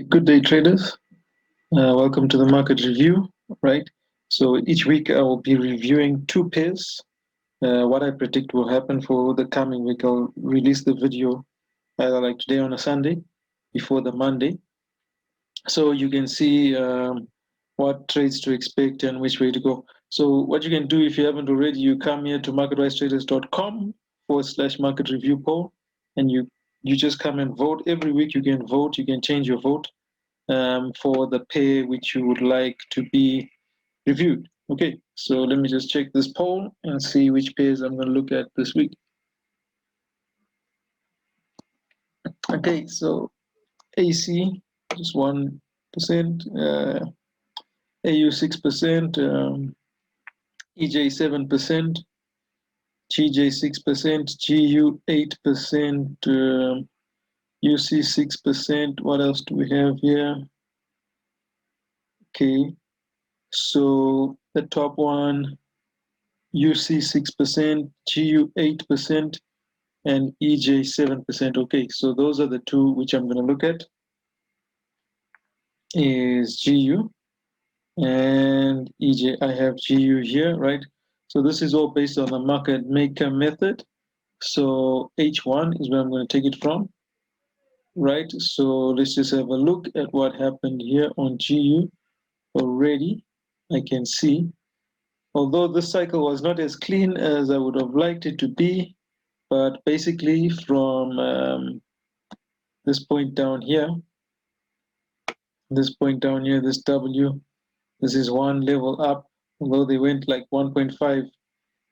Good day, traders. Welcome to the market review, right? So each week I will be reviewing two pairs. What I predict will happen for the coming week. I'll release the video either like today on a Sunday before the Monday. So you can see what trades to expect and which way to go. So what you can do if you haven't already, you come here to marketwisetraders.com/market review poll, and you just come and vote. Every week you can vote, you can change your vote for the pair which you would like to be reviewed. Okay, so let me just check this poll and see which pairs I'm going to look at this week. Okay, so AC just 1%, AU 6%, EJ 7%, GJ 6%, GU 8%, UC 6%. What else do we have here? Okay, so the top one, UC 6%, GU 8%, and EJ 7%. Okay, so those are the two which I'm going to look at. Is GU and EJ. I have GU here, right? So this is all based on the market maker method. So H1 is where I'm going to take it from, right? So let's just have a look at what happened here on GU already. I can see, although this cycle was not as clean as I would have liked it to be, but basically from this point down here, this W, this is one level up, although they went like 1.5,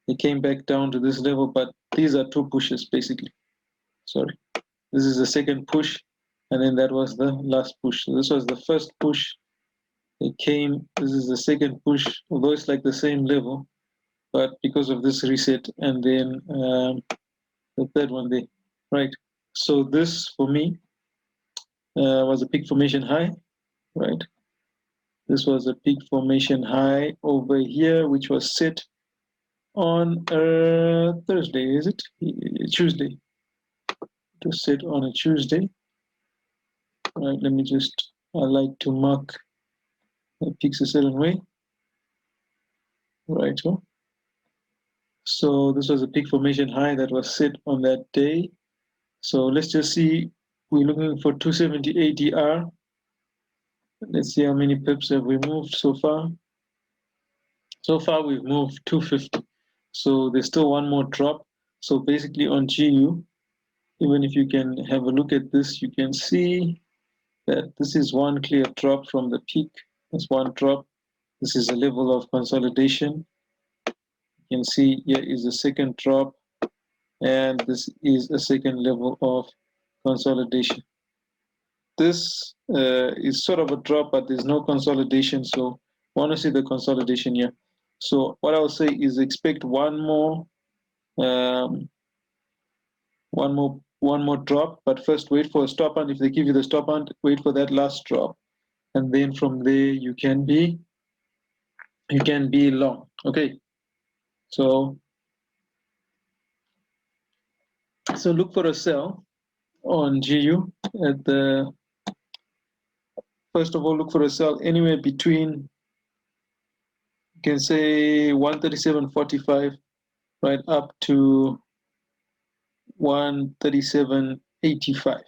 they came back down to this level, but these are two pushes basically. Sorry, this is the second push, and then that was the last push. So this was the first push, they came, this is the second push, although it's like the same level, but because of this reset, and then the third one there, right? So this for me was a peak formation high, right? This was a peak formation high over here, which was set on Thursday, is it? Tuesday. It was set on a Tuesday. Right, let me just, I like to mark the peaks a certain way. Right, so this was a peak formation high that was set on that day. So let's just see, we're looking for 270 ADR. Let's see how many pips have we moved so far. So far we've moved 250. So there's still one more drop. So basically on GU, even if you can have a look at this, you can see that this is one clear drop from the peak. That's one drop. This is a level of consolidation. You can see here is a second drop, and this is a second level of consolidation. This is sort of a drop, but there's no consolidation, so I want to see the consolidation here. So what I'll say is expect one more drop, but first wait for a stop hunt. If they give you the stop hunt, wait for that last drop, and then from there you can be long. Okay, so look for a sell on GU at the, first of all, look for a sell anywhere between, you can say 137.45 right up to 137.85.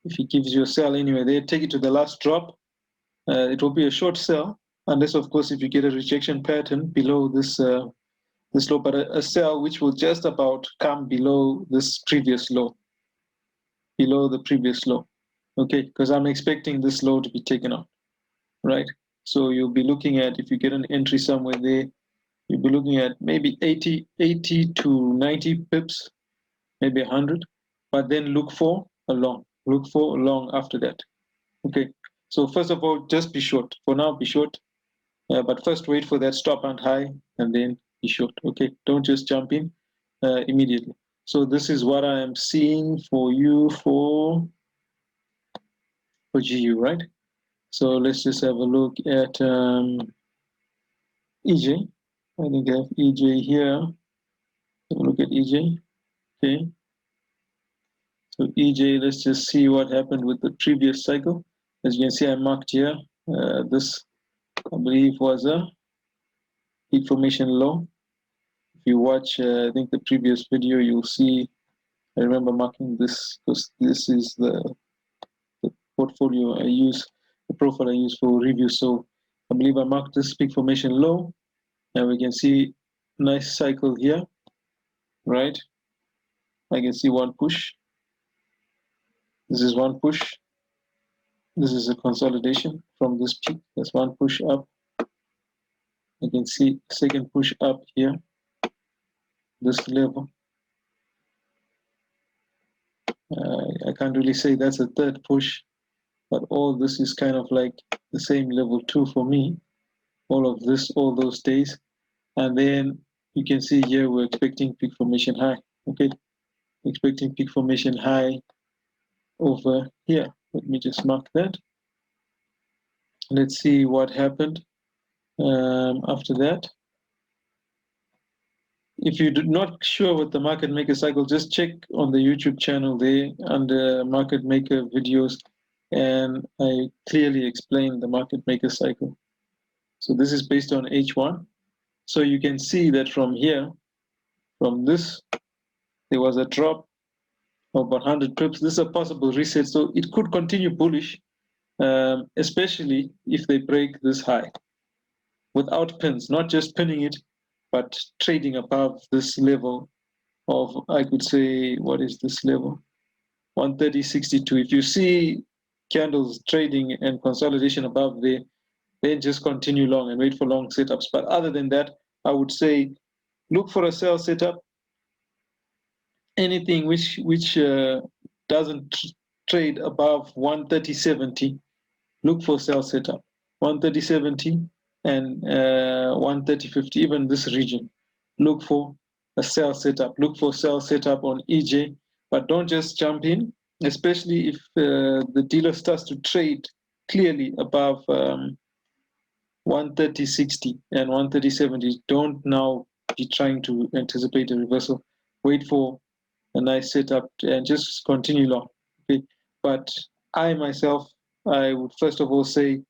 If he gives you a sell anyway there, take it to the last drop. It will be a short sell, unless of course if you get a rejection pattern below this this low, but a sell which will just about come below this previous low, below the previous low. Okay, because I'm expecting this low to be taken out, right? So you'll be looking at, if you get an entry somewhere there, you'll be looking at maybe 80 to 90 pips, maybe 100, but then look for a long after that. Okay, so first of all, just be short. For now, be short, but first wait for that stop and high, and then be short. Okay, don't just jump in immediately. So this is what I am seeing for you for GU, right? So let's just have a look at EJ. I think I have EJ here. Have a look at EJ. Okay. So EJ, let's just see what happened with the previous cycle. As you can see, I marked here. This, I believe, was a peak formation low. If you watch, I think the previous video, you'll see. I remember marking this because this is the portfolio I use, the profile I use for review. So I believe I marked this peak formation low, and we can see nice cycle here, right? I can see one push. This is one push. This is a consolidation from this peak. That's one push up. You can see second push up here, this level. I can't really say that's a third push, but all this is kind of like the same level too for me. All of this, all those days. And then you can see here we're expecting peak formation high. Okay, expecting peak formation high over here. Let me just mark that. Let's see what happened after that. If you're not sure what the market maker cycle, just check on the YouTube channel there under market maker videos, and I clearly explain the market maker cycle. So this is based on H1. So you can see that from here, from this, there was a drop of about 100 pips. This is a possible reset, so it could continue bullish, especially if they break this high without pins, not just pinning it, but trading above this level of, I could say, what is this level? 130.62. If you see candles trading and consolidation above there, then just continue long and wait for long setups. But other than that, I would say look for a sell setup. Anything which doesn't trade above 130.70, look for sell setup. 130.70 and 130.50, even this region, look for a sell setup. Look for sell setup on EJ, but don't just jump in, especially if the dealer starts to trade clearly above 130.60 and 130.70. Don't now be trying to anticipate a reversal. Wait for a nice setup and just continue long. Okay, but I myself, I would first of all say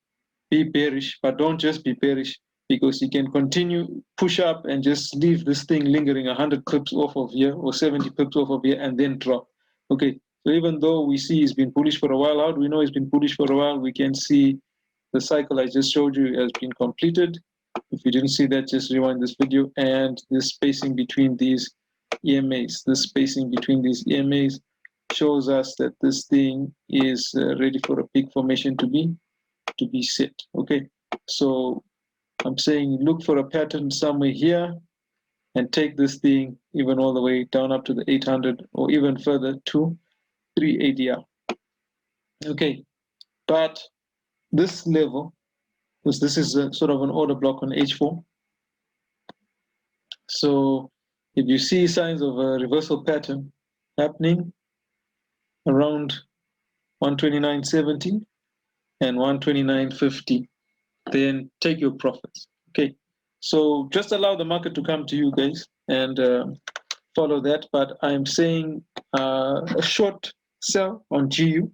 be bearish, but don't just be bearish, because you can continue push up and just leave this thing lingering 100 pips off of here or 70 pips off of here and then drop. Okay, so even though we see it's been bullish for a while out, we know it's been bullish for a while, we can see the cycle I just showed you has been completed. If you didn't see that, just rewind this video, and this spacing between these EMAs, this spacing between these EMAs shows us that this thing is ready for a peak formation to be set. Okay, so I'm saying look for a pattern somewhere here and take this thing even all the way down up to the 800 or even further to 3 ADR. Okay, but this level, because this is a sort of an order block on H4, so if you see signs of a reversal pattern happening around 129.70 and 129.50, then take your profits. Okay, so just allow the market to come to you guys and follow that. But I'm saying a short sell on GU,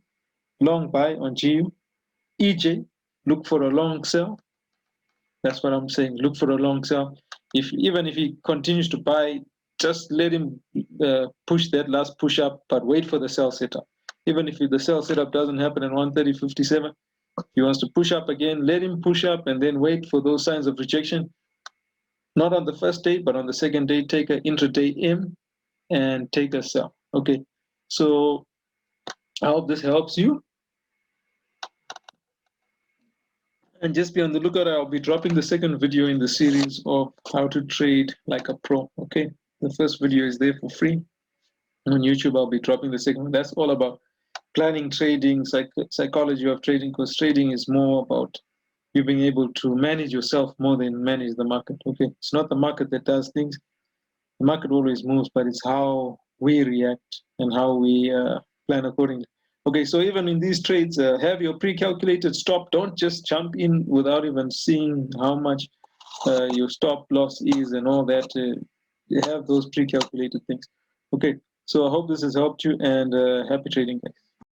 long buy on GU. EJ, look for a long sell. That's what I'm saying. Look for a long sell. Even if he continues to buy, just let him push that last push up, but wait for the sell setup. Even if the sell setup doesn't happen at 130.57, if he wants to push up again, let him push up and then wait for those signs of rejection. Not on the first day, but on the second day, take an intraday in and take a sell. Okay, so I hope this helps you. And just be on the lookout. I'll be dropping the second video in the series of how to trade like a pro. Okay, the first video is there for free on YouTube. I'll be dropping the second one. That's all about planning trading, psychology of trading, because trading is more about you being able to manage yourself more than manage the market. Okay, it's not the market that does things. The market always moves, but it's how we react and how we plan accordingly. Okay, so even in these trades, have your pre-calculated stop. Don't just jump in without even seeing how much your stop loss is and all that. You have those pre-calculated things. Okay, so I hope this has helped you, and happy trading, guys.